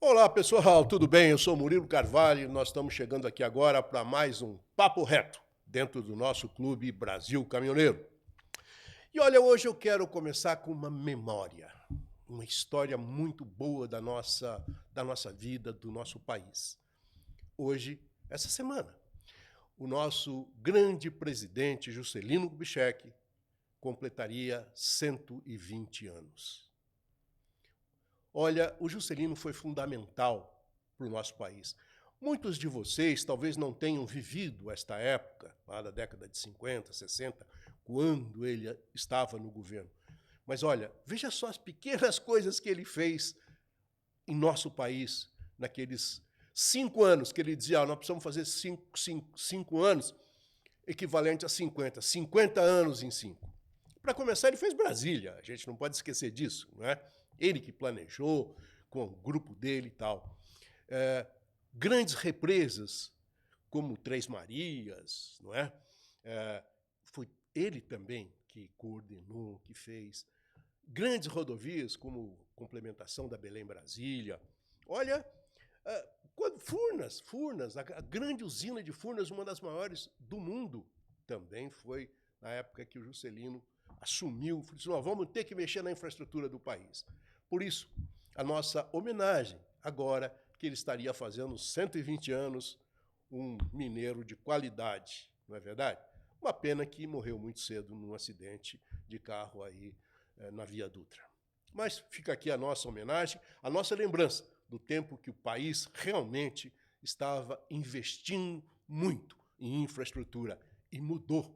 Olá, pessoal, tudo bem? Eu sou Murilo Carvalho e nós estamos chegando aqui agora para mais um Papo Reto, dentro do nosso Clube Brasil Caminhoneiro. E olha, hoje eu quero começar com uma memória, uma história muito boa da nossa vida, do nosso país. Hoje, essa semana, o nosso grande presidente Juscelino Kubitschek completaria 120 anos. Olha, o Juscelino foi fundamental para o nosso país. Muitos de vocês talvez não tenham vivido esta época, lá da década de 50, 60, quando ele estava no governo. Mas olha, veja só as pequenas coisas que ele fez em nosso país, naqueles 5 anos que ele dizia, nós precisamos fazer 5 anos, equivalente a 50 anos em 5. Para começar, ele fez Brasília, a gente não pode esquecer disso, não é? Ele que planejou, com o grupo dele e tal. Grandes represas, como Três Marias, não é? Foi ele também que coordenou, que fez. Grandes rodovias, como complementação da Belém-Brasília. Olha, Furnas, a grande usina de Furnas, uma das maiores do mundo, também foi na época que o Juscelino assumiu, disse, nós vamos ter que mexer na infraestrutura do país. Por isso, a nossa homenagem agora, que ele estaria fazendo 120 anos, um mineiro de qualidade, não é verdade? Uma pena que morreu muito cedo num acidente de carro aí na Via Dutra. Mas fica aqui a nossa homenagem, a nossa lembrança do tempo que o país realmente estava investindo muito em infraestrutura e mudou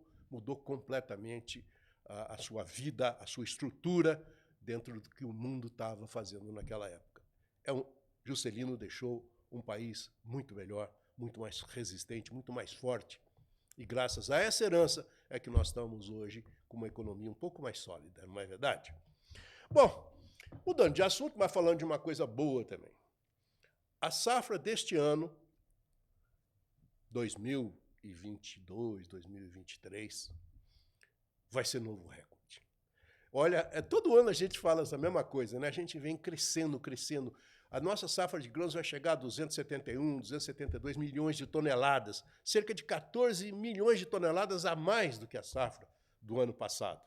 completamente a sua vida, a sua estrutura dentro do que o mundo estava fazendo naquela época. Juscelino deixou um país muito melhor, muito mais resistente, muito mais forte. E graças a essa herança é que nós estamos hoje com uma economia um pouco mais sólida, não é verdade? Bom, mudando de assunto, mas falando de uma coisa boa também. A safra deste ano, 2022, 2023, vai ser novo recorde. Olha, todo ano a gente fala essa mesma coisa, né? A gente vem crescendo. A nossa safra de grãos vai chegar a 271, 272 milhões de toneladas, cerca de 14 milhões de toneladas a mais do que a safra do ano passado.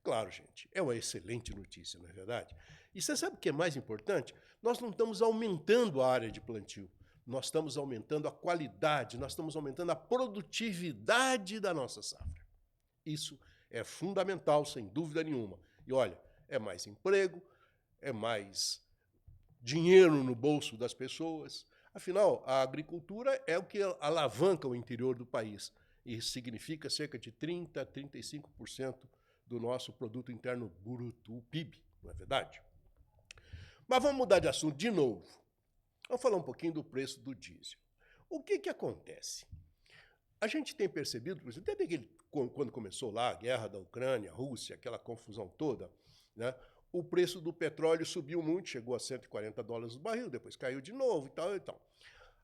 Claro, gente, é uma excelente notícia, não é verdade? E você sabe o que é mais importante? Nós não estamos aumentando a área de plantio, nós estamos aumentando a qualidade, nós estamos aumentando a produtividade da nossa safra. Isso é fundamental, sem dúvida nenhuma. E olha, é mais emprego, é mais dinheiro no bolso das pessoas. Afinal, a agricultura é o que alavanca o interior do país. E isso significa cerca de 30% a 35% do nosso produto interno bruto, o PIB, não é verdade? Mas vamos mudar de assunto de novo. Vamos falar um pouquinho do preço do diesel. O que acontece? A gente tem percebido, por exemplo, desde quando começou lá a guerra da Ucrânia, Rússia, aquela confusão toda, né, o preço do petróleo subiu muito, chegou a $140 o barril, depois caiu de novo e tal e tal.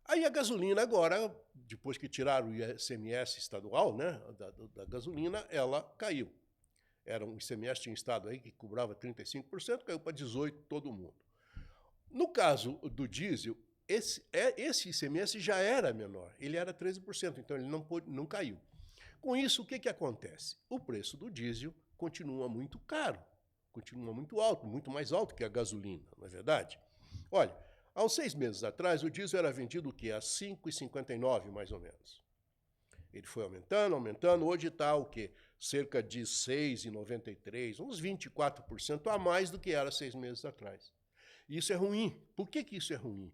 Aí a gasolina agora, depois que tiraram o ICMS estadual, né, da gasolina, ela caiu. Era um ICMS, tinha um estado aí que cobrava 35%, caiu para 18% todo mundo. No caso do diesel, esse ICMS já era menor, ele era 13%, então ele não caiu. Com isso, o que acontece? O preço do diesel continua muito caro, continua muito alto, muito mais alto que a gasolina, não é verdade? Olha, há uns 6 meses atrás, o diesel era vendido o quê? A R$ 5,59, mais ou menos. Ele foi aumentando, hoje está o quê? Cerca de R$ 6,93, uns 24% a mais do que era 6 meses atrás. Isso é ruim. Por que isso é ruim?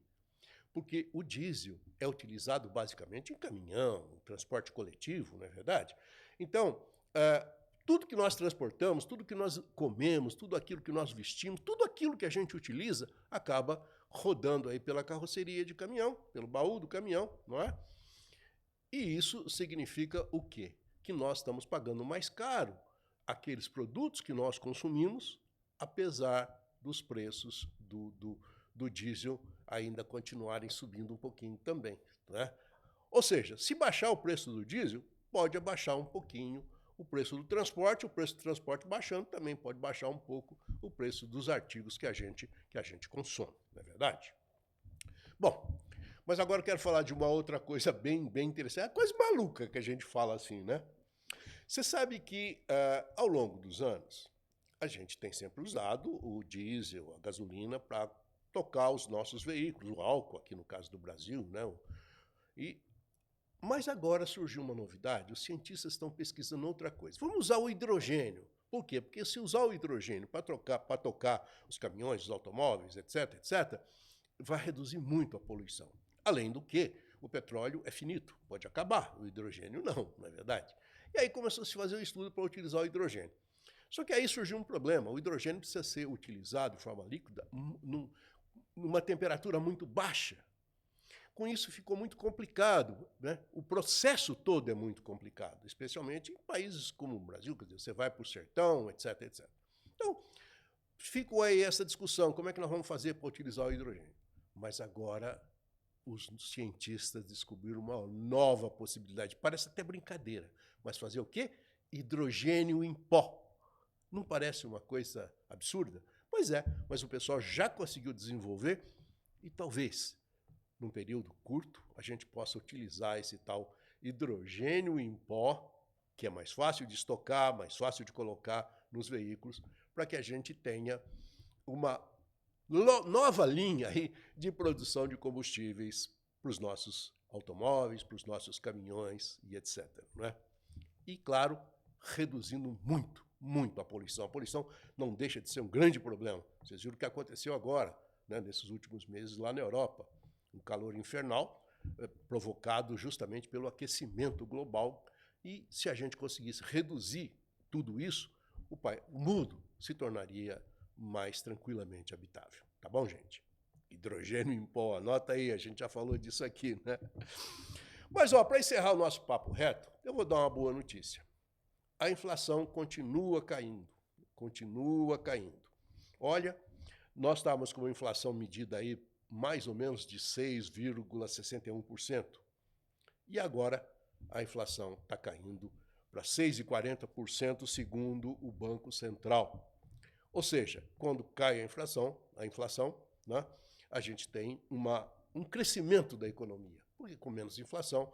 Porque o diesel é utilizado basicamente em caminhão, transporte coletivo, não é verdade? Então, tudo que nós transportamos, tudo que nós comemos, tudo aquilo que nós vestimos, tudo aquilo que a gente utiliza, acaba rodando aí pela carroceria de caminhão, pelo baú do caminhão, não é? E isso significa o quê? Que nós estamos pagando mais caro aqueles produtos que nós consumimos, apesar dos preços do diesel ainda continuarem subindo um pouquinho também, né? Ou seja, se baixar o preço do diesel, pode abaixar um pouquinho o preço do transporte baixando também pode baixar um pouco o preço dos artigos que a gente consome, não é verdade? Bom, mas agora eu quero falar de uma outra coisa bem interessante, é uma coisa maluca que a gente fala assim, né? Você sabe que, ao longo dos anos, a gente tem sempre usado o diesel, a gasolina, para tocar os nossos veículos, o álcool, aqui no caso do Brasil, né? Mas agora surgiu uma novidade, os cientistas estão pesquisando outra coisa. Vamos usar o hidrogênio. Por quê? Porque se usar o hidrogênio para tocar os caminhões, os automóveis, etc., vai reduzir muito a poluição. Além do que, o petróleo é finito, pode acabar, o hidrogênio não é verdade? E aí começou a se fazer um estudo para utilizar o hidrogênio. Só que aí surgiu um problema, o hidrogênio precisa ser utilizado de forma líquida numa temperatura muito baixa. Com isso ficou muito complicado, né? O processo todo é muito complicado, especialmente em países como o Brasil, quer dizer, você vai para o sertão, etc. Então, ficou aí essa discussão, como é que nós vamos fazer para utilizar o hidrogênio? Mas agora os cientistas descobriram uma nova possibilidade, parece até brincadeira, mas fazer o quê? Hidrogênio em pó. Não parece uma coisa absurda? Pois é, mas o pessoal já conseguiu desenvolver e talvez num período curto, a gente possa utilizar esse tal hidrogênio em pó, que é mais fácil de estocar, mais fácil de colocar nos veículos, para que a gente tenha uma nova linha aí de produção de combustíveis para os nossos automóveis, para os nossos caminhões e etc. Não é? E, claro, reduzindo muito a poluição. A poluição não deixa de ser um grande problema. Vocês viram o que aconteceu agora, né, nesses últimos meses lá na Europa. Um calor infernal, provocado justamente pelo aquecimento global. E se a gente conseguisse reduzir tudo isso, o mundo se tornaria mais tranquilamente habitável. Tá bom, gente? Hidrogênio em pó, anota aí, a gente já falou disso aqui, né? Mas, para encerrar o nosso papo reto, eu vou dar uma boa notícia. A inflação continua caindo. Olha, nós estávamos com uma inflação medida aí mais ou menos de 6,61%. E agora a inflação está caindo para 6,40%, segundo o Banco Central. Ou seja, quando cai a inflação, né, a gente tem um crescimento da economia. Porque com menos inflação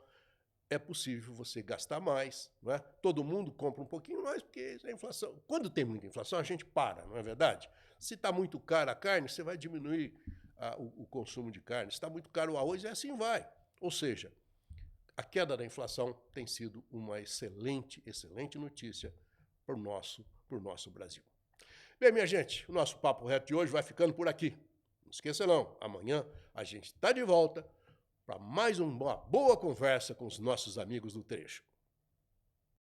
é possível você gastar mais. Não é? Todo mundo compra um pouquinho mais, porque a inflação. Quando tem muita inflação, a gente para, não é verdade? Se está muito cara a carne, você vai diminuir o consumo de carne. Se está muito caro o arroz, e assim vai. Ou seja, a queda da inflação tem sido uma excelente notícia para o nosso Brasil. Bem, minha gente, o nosso Papo Reto de hoje vai ficando por aqui. Não esqueça não, amanhã a gente está de volta para mais uma boa conversa com os nossos amigos do Trecho.